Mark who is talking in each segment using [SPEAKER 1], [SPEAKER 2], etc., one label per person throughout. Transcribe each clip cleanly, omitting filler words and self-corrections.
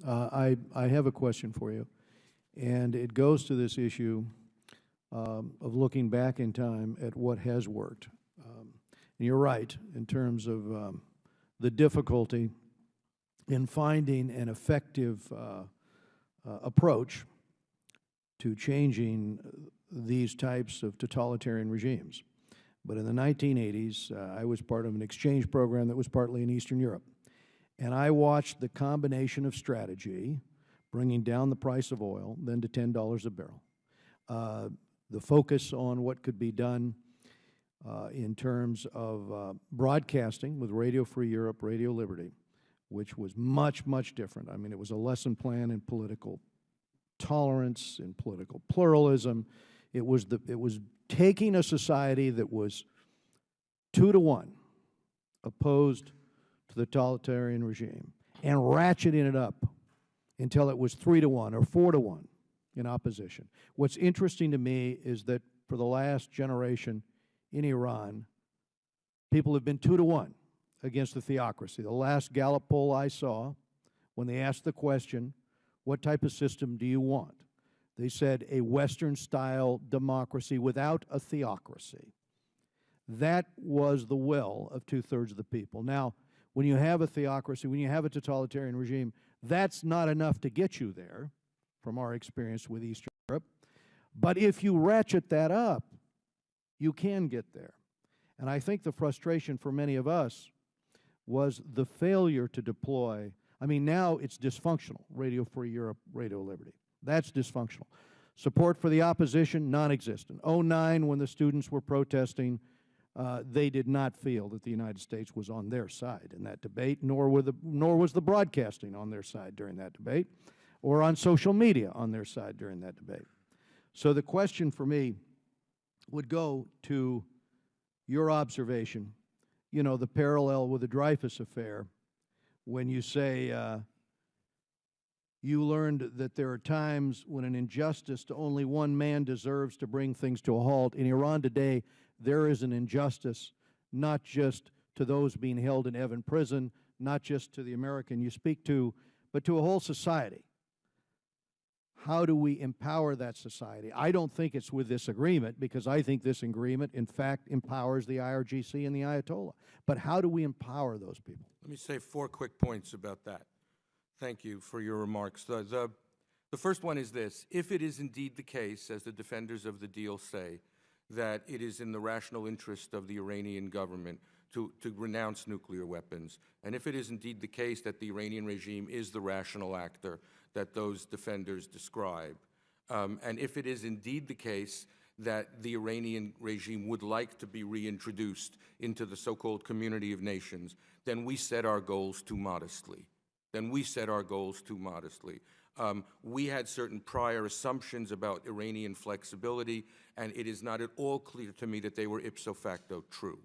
[SPEAKER 1] I have a question for you, and it goes to this issue of looking back in time at what has worked. And you're right in terms of the difficulty in finding an effective approach to changing these types of totalitarian regimes. But in the 1980s, I was part of an exchange program that was partly in Eastern Europe. And I watched the combination of strategy, bringing down the price of oil, then to $10 a barrel. The focus on what could be done in terms of broadcasting with Radio Free Europe, Radio Liberty, which was much, much different. I mean, it was a lesson plan in political tolerance, in political pluralism. It was taking a society that was 2-to-1 opposed to the totalitarian regime and ratcheting it up until it was 3-to-1 or 4-to-1 in opposition. What's interesting to me is that for the last generation in Iran, people have been 2-to-1 against the theocracy. The last Gallup poll I saw, when they asked the question, what type of system do you want? They said a Western-style democracy without a theocracy. That was the will of 2/3 of the people. Now, when you have a theocracy, when you have a totalitarian regime, that's not enough to get you there, from our experience with Eastern Europe. But if you ratchet that up, you can get there. And I think the frustration for many of us was the failure to deploy. I mean, now it's dysfunctional, Radio Free Europe, Radio Liberty. That's dysfunctional. Support for the opposition, non-existent. 2009, when the students were protesting, they did not feel that the United States was on their side in that debate, nor was the broadcasting on their side during that debate, or on social media on their side during that debate. So the question for me would go to your observation, you know, the parallel with the Dreyfus affair, when you say you learned that there are times when an injustice to only one man deserves to bring things to a halt. In Iran today, there is an injustice not just to those being held in Evin prison, not just to the American you speak to, but to a whole society. How do we empower that society? I don't think it's with this agreement, because I think this agreement, in fact, empowers the IRGC and the Ayatollah. But how do we empower those people?
[SPEAKER 2] Let me say 4 quick points about that. Thank you for your remarks. The first one is this. If it is indeed the case, as the defenders of the deal say, that it is in the rational interest of the Iranian government to renounce nuclear weapons, and if it is indeed the case that the Iranian regime is the rational actor that those defenders describe, and if it is indeed the case that the Iranian regime would like to be reintroduced into the so-called community of nations, then we set our goals too modestly. We had certain prior assumptions about Iranian flexibility, and it is not at all clear to me that they were ipso facto true.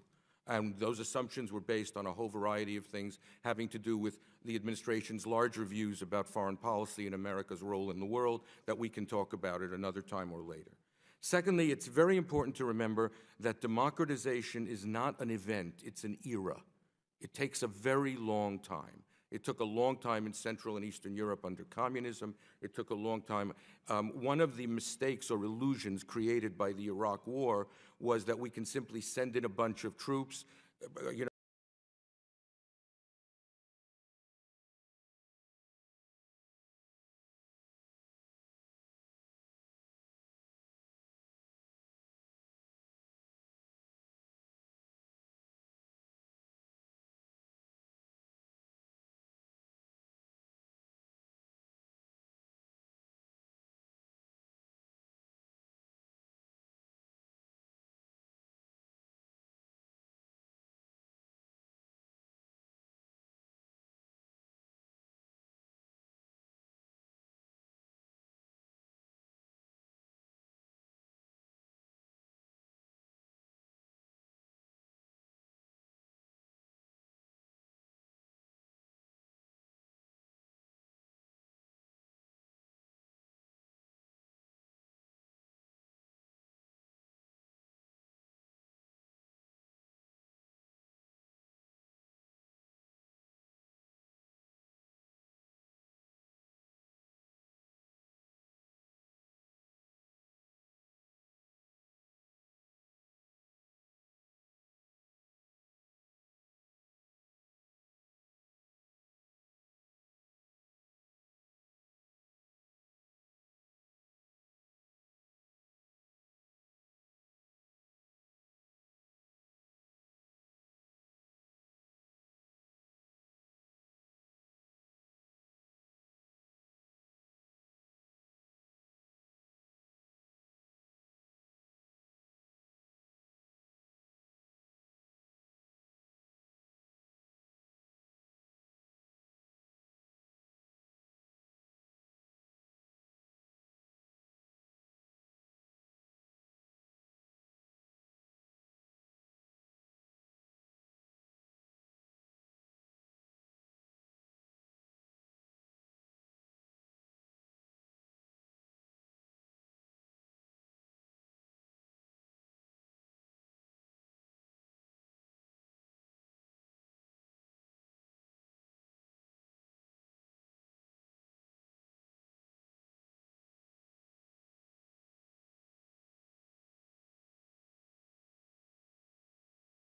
[SPEAKER 2] And those assumptions were based on a whole variety of things having to do with the administration's larger views about foreign policy and America's role in the world that we can talk about at another time or later. Secondly, it's very important to remember that democratization is not an event, it's an era. It takes a very long time. It took a long time in Central and Eastern Europe under communism. It took a long time. One of the mistakes or illusions created by the Iraq War was that we can simply send in a bunch of troops,